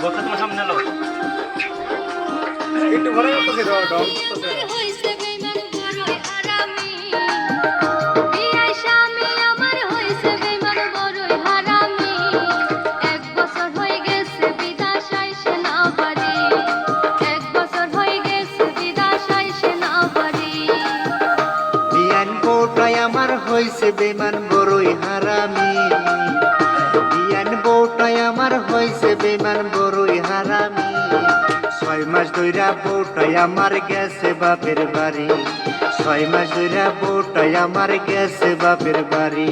বসে তোমার সামনে এলো একটু ঘরে করতেছে ডগ আমার হইছে বেমান বড়ই হারামি বিয়ান বউটাই আমার হইছে বেমান বড়ই হারামি 6 মাস ধইরা বউটাই আমার গেছে বাপের বাড়ি 6 মাস ধইরা বউটাই আমার গেছে বাপের বাড়ি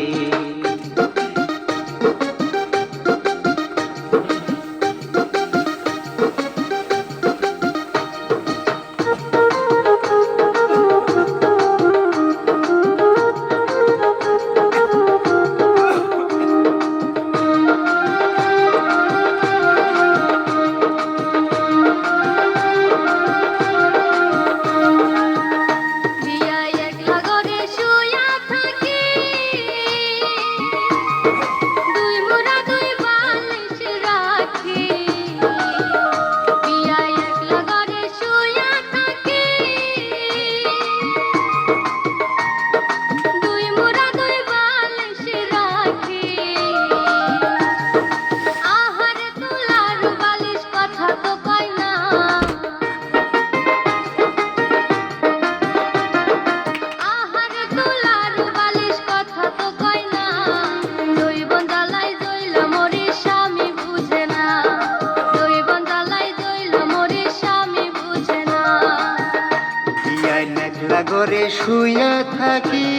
ঘরে শুইয়া থাকি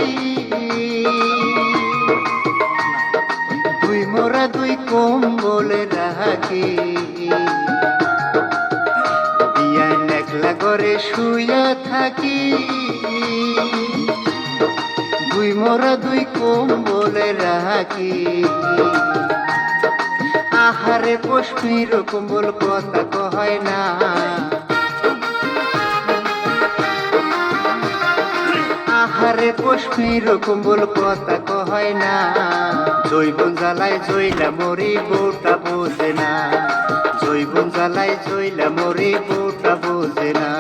দুই মোরা দুই কম্বলে রাখি বিয়ান একলা ঘরে শুইয়া থাকি দুই মোরা দুই কম্বলে রাখি আহারে পশ্মির কম্বল কথা কয় না আহারে পশ্মির কম্বল কথা কয় না জৈবন জ্বালায় জইলা মরি বউটা বোঝে না জৈবন জ্বালায় জইলা মরি বউটা বোঝে না